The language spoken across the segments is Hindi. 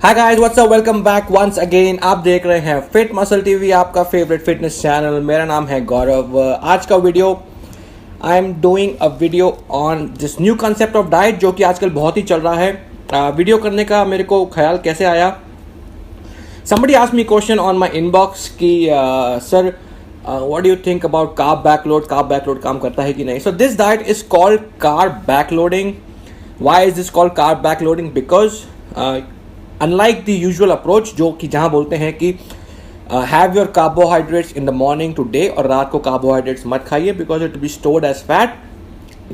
हाय guys, what's up, welcome back once again. आप देख रहे हैं फिट मसल टीवी, आपका फेवरेट फिटनेस चैनल। मेरा नाम है गौरव। आज का video I am doing a video on this new concept of diet जो कि आजकल बहुत ही चल रहा है। वीडियो करने का मेरे को ख्याल कैसे आया, somebody asked me question on my inbox कि sir what do you think about carb backload काम करता है कि नहीं। So this diet is called carb backloading. Why is this called carb backloading? Because unlike the usual approach जो कि जहाँ बोलते हैं कि have your carbohydrates in the morning to day और रात को carbohydrates मत खाइए because it will be stored as fat.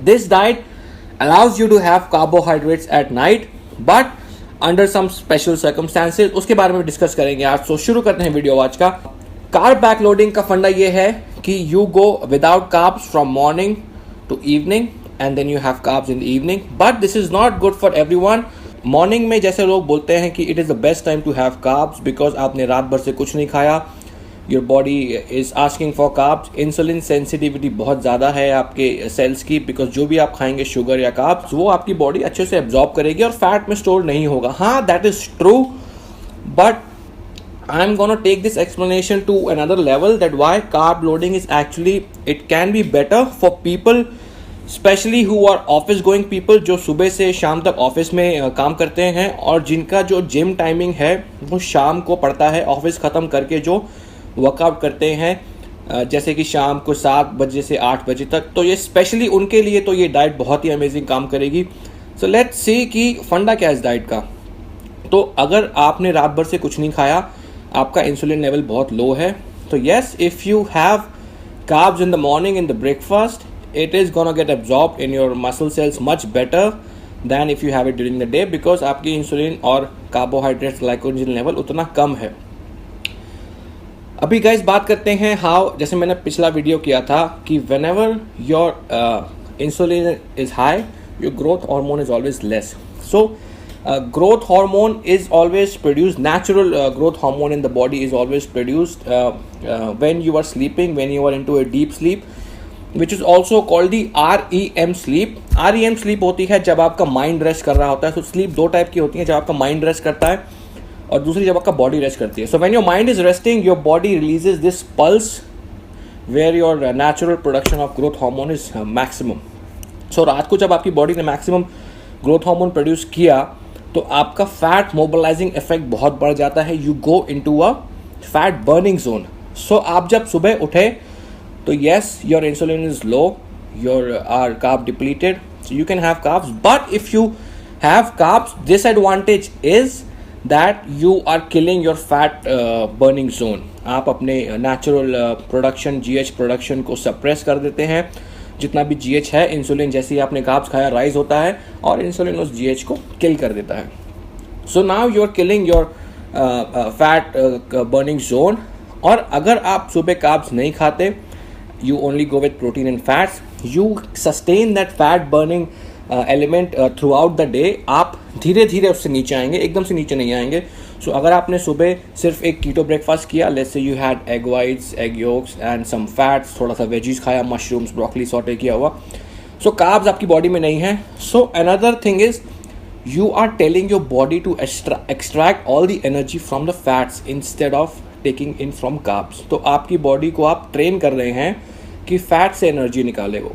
This diet allows you to have carbohydrates at night but under some special circumstances. उसके बारे में डिस्कस करेंगे आज। सो शुरू करते हैं वीडियो आज का। कार्ब बैकलोडिंग का फंडा ये है कि you go without carbs from morning to evening and then you have carbs in the evening, but this is not good for everyone. Morning में जैसे लोग बोलते हैं कि it is the best time to have carbs because आपने रात भर से कुछ नहीं खाया, your body is asking for carbs. Insulin sensitivity बहुत ज़्यादा है आपके सेल्स की बिकॉज जो भी आप खाएंगे शुगर या कार्ब्स वो आपकी बॉडी अच्छे से एब्जॉर्ब करेगी और फैट में स्टोर नहीं होगा। हाँ, that is true, but I am gonna take this explanation to another level that why carb loading is actually it can be better for people specially who are office going people, जो सुबह से शाम तक ऑफिस में काम करते हैं और जिनका जो जिम टाइमिंग है वो शाम को पड़ता है। ऑफिस ख़त्म करके जो वर्कआउट करते हैं जैसे कि शाम को 7 बजे से 8 बजे तक, तो ये स्पेशली उनके लिए तो ये डाइट बहुत ही अमेजिंग काम करेगी। सो लेट्स सी कि फंडा क्या है इस डाइट का। तो अगर आपने रात भर से कुछ नहीं खाया, आपका इंसुलिन लेवल बहुत लो है, तो yes, if you have carbs in the morning in the breakfast it is gonna get absorb in your muscle cells much better than if you have it during the day because आपकी इंसुलिन और कार्बोहाइड्रेट्स ग्लाइकोजन लेवल उतना कम है। अभी गाइस बात करते हैं हाउ, जैसे मैंने पिछला वीडियो किया था कि when ever your insulin is high your growth hormone is always less. So growth hormone is always produced, natural growth hormone in the body is always produced when you are sleeping, when you are into a deep sleep, which is also called the REM sleep. REM sleep होती है जब आपका माइंड रेस्ट कर रहा होता है। तो स्लीप दो टाइप की होती है, जब आपका माइंड रेस्ट करता है और दूसरी जब आपका बॉडी रेस्ट करती है। So when your mind is resting your body releases this pulse where your natural production of growth hormone is maximum. So रात को जब आपकी बॉडी ने मैक्सिमम ग्रोथ हार्मोन प्रोड्यूस किया तो आपका फैट मोबिलाइजिंग इफेक्ट बहुत बढ़ जाता है। You go into a fat burning zone. So आप जब सुबह उठे तो yes, your insulin is low, your are carb depleted, so you can have carbs, but if you have carbs disadvantage is that you are killing your fat burning zone. आप अपने नेचुरल प्रोडक्शन जीएच प्रोडक्शन को सप्रेस कर देते हैं। जितना भी जीएच है, इंसुलिन जैसे ही आपने कार्ब्स खाया राइज होता है और इंसुलिन उस जीएच को किल कर देता है। So now you are killing your fat burning zone. और अगर आप सुबह कार्ब्स नहीं खाते, you only go with protein and fats, you sustain that fat burning element throughout the day। आप धीरे धीरे उससे नीचे आएंगे, एकदम से नीचे नहीं आएंगे। सो अगर आपने सुबह सिर्फ एक कीटो ब्रेकफास्ट किया, let's say you had egg whites, egg yolks and some fats, थोड़ा सा वेजीज खाया, मशरूम्स, ब्रोकली सॉटे किया हुआ, सो कार्ब्स आपकी बॉडी में नहीं है। So another thing is you are telling your body to extract all the energy from the fats instead of taking in from carbs। तो आपकी बॉडी को आप ट्रेन कर रहे हैं कि फैट से एनर्जी निकाले वो।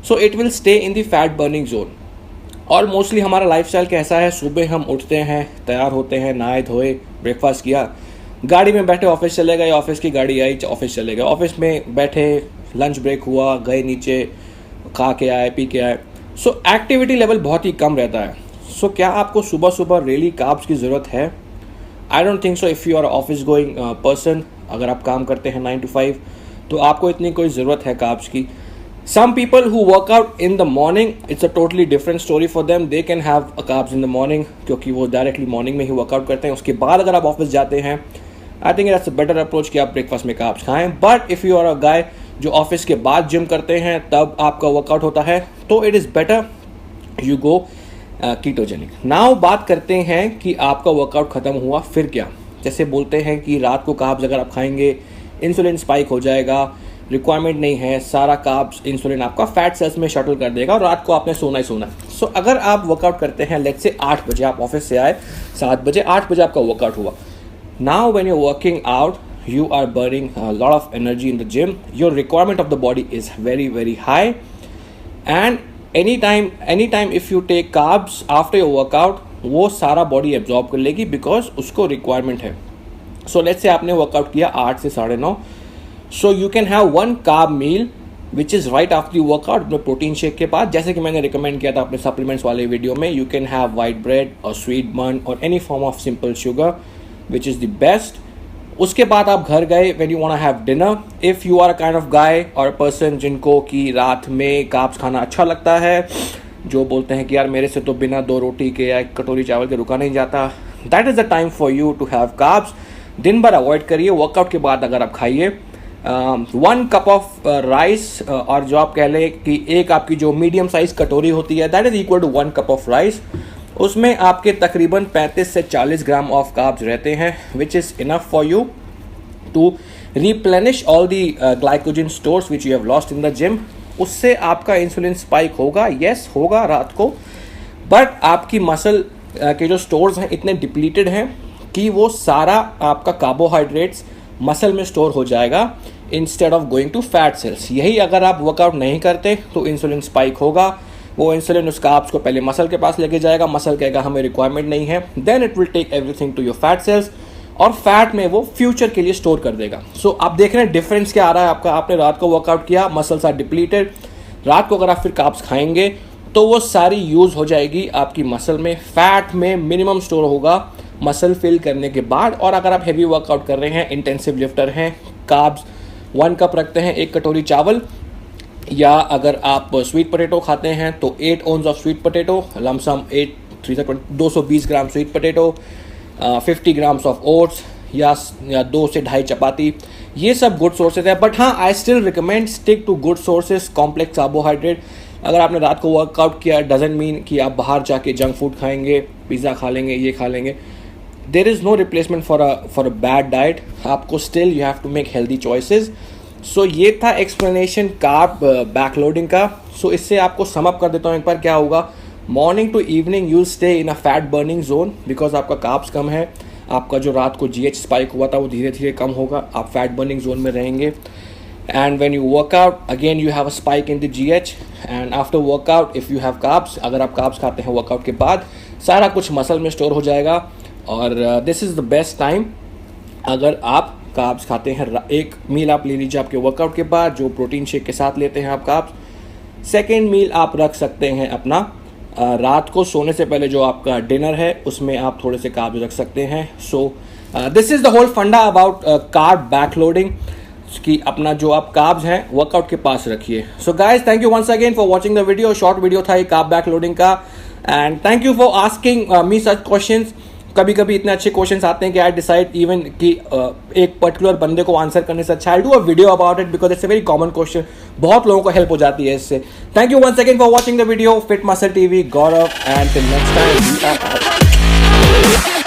So it will stay in the fat burning zone. और मोस्टली हमारा लाइफस्टाइल कैसा है, सुबह हम उठते हैं, तैयार होते हैं, नहाए धोए, ब्रेकफास्ट किया, गाड़ी में बैठे ऑफिस चले गए, ऑफिस की गाड़ी आई, ऑफिस चले गए, ऑफिस में बैठे, लंच ब्रेक हुआ, गए नीचे, खा के आए, पी के आए। सो एक्टिविटी लेवल बहुत ही कम रहता है। सो क्या आपको सुबह सुबह रियली कार्ब्स की ज़रूरत है? I don't think so. If you are office going person, अगर आप काम करते हैं 9 to 5, तो आपको इतनी कोई ज़रूरत है कार्ब्स की। Some people who work out in the morning, it's a totally different story for them. They can have carbs in the morning क्योंकि वो डायरेक्टली मॉर्निंग में ही वर्कआउट करते हैं। उसके बाद अगर आप ऑफिस जाते हैं, I think that's a better approach कि आप ब्रेकफास्ट में कार्ब्स खाएं। But if you are a guy जो ऑफिस के बाद जिम करते हैं तब आपका वर्कआउट होता है, तो it is better you go ketogenic. Now बात करते हैं कि आपका वर्कआउट ख़त्म हुआ फिर क्या। जैसे बोलते हैं कि रात को कार्ब्स अगर आप खाएंगे इंसुलिन स्पाइक हो जाएगा, रिक्वायरमेंट नहीं है, सारा कार्ब्स इंसुलिन आपका फैट सेल्स में शटल कर देगा और रात को आपने सोना ही सोना है। सो अगर आप वर्कआउट करते हैं, लेट्स से 8 बजे आप ऑफिस से आए, 7 बजे 8 बजे आपका वर्कआउट हुआ। Now when you working out, you are burning a lot of energy in the gym, your requirement of the body is very very high, and anytime if you take carbs after your workout, वो सारा बॉडी एब्जॉर्ब कर लेगी बिकॉज उसको रिक्वायरमेंट है। सो लेट्स से आपने वर्कआउट किया 8 से 9:30, so you can have 1 carb meal which is right after you workout में प्रोटीन शेक के बाद, जैसे कि मैंने रिकमेंड किया था अपने सप्लीमेंट्स वाले वीडियो में। You can have white bread और स्वीट बन और any form of simple sugar which is the best. उसके बाद आप घर गए, when you want to have dinner, if you are a kind of guy और पर्सन जिनको कि रात में कार्ब्स खाना अच्छा लगता है, जो बोलते हैं कि यार मेरे से तो बिना 2 रोटी के या 1 कटोरी चावल के रुका नहीं जाता, that is the time for you to have carbs. दिन भर अवॉइड करिए, वर्कआउट के बाद अगर आप खाइए 1 कप ऑफ राइस, और जो आप कह लें कि एक आपकी जो मीडियम साइज कटोरी होती है that is equal to 1 cup of rice. उसमें आपके तकरीबन 35 से 40 ग्राम ऑफ कार्ब्स रहते हैं which is enough for you to replenish all the glycogen stores which you have lost in the gym. उससे आपका इंसुलिन स्पाइक होगा, यस होगा रात को, बट आपकी मसल के जो स्टोर्स हैं इतने डिप्लीटेड हैं कि वो सारा आपका कार्बोहाइड्रेट्स मसल में स्टोर हो जाएगा instead of going to fat cells. यही अगर आप वर्कआउट नहीं करते तो इंसुलिन स्पाइक होगा, वो इंसुलिन उस कार्ब्स को पहले मसल के पास लेके जाएगा, मसल कहेगा हमें रिक्वायरमेंट नहीं है, then it will take everything to your fat cells और फैट में वो फ्यूचर के लिए स्टोर कर देगा। सो आप देख रहे हैं डिफरेंस क्या आ रहा है आपका। आपने रात को वर्कआउट किया, मसल्स आर डिप्लीटेड, रात को अगर आप फिर कार्ब्स खाएंगे तो वो सारी यूज़ हो जाएगी आपकी मसल में, फैट में मिनिमम स्टोर होगा मसल फिल करने के बाद। और अगर आप हैवी वर्कआउट कर रहे हैं, इंटेंसिव लिफ्टर हैं, कार्ब्स 1 कप रखते हैं 1 कटोरी चावल, या अगर आप स्वीट पोटैटो खाते हैं तो 8 ounce of sweet potato, lump sum 220 gram sweet potato, 50 grams of oats या 2 से 2.5 चपाती, ये सब गुड सोर्सेज है। बट हाँ, I still recommend stick to good sources, complex carbohydrate. अगर आपने रात को वर्कआउट किया डजेंट मीन कि आप बाहर जाके जंक फूड खाएंगे, पिज़्ज़ा खा लेंगे, ये खा लेंगे। There is no replacement for a bad diet. आपको still you have to make healthy choices. So ये था एक्सप्लेनेशन कार्ब बैकलोडिंग का। सो इससे आपको सम अप कर देता हूँ एक बार क्या होगा। Morning to evening you stay in a fat burning zone because आपका कार्ब्स कम है, आपका जो रात को GH स्पाइक हुआ था वो धीरे धीरे कम होगा, आप फैट बर्निंग जोन में रहेंगे। And when you workout again you have a spike in the GH, and after workout if you have carbs, अगर आप कार्ब्स खाते हैं वर्कआउट के बाद, सारा कुछ मसल में स्टोर हो जाएगा। और this is the best time अगर आप कार्ब्स खाते हैं। एक मील आप ले लीजिए आपके वर्कआउट के बाद, जो प्रोटीन शेक के साथ लेते हैं आप कार्ब्स। सेकेंड मील आप रख सकते हैं अपना रात को सोने से पहले, जो आपका डिनर है उसमें आप थोड़े से कार्ब्स रख सकते हैं। So this is the whole फंडा अबाउट कार्ब बैकलोडिंग, कि अपना जो आप कार्ब्स हैं वर्कआउट के पास रखिए। So guys, thank you once again for watching the video. Short video था ये कार्ब बैकलोडिंग का, and thank you for asking me such questions. कभी कभी इतने अच्छे क्वेश्चंस आते हैं कि आई डिसाइड इवन कि एक पर्टिकुलर बंदे को आंसर करने से अच्छा I do a video about it because it's a very common question, बहुत लोगों को हेल्प हो जाती है इससे। Thank you once again for watching the video. Fit muscle TV, Gaurav, and till next time we are out.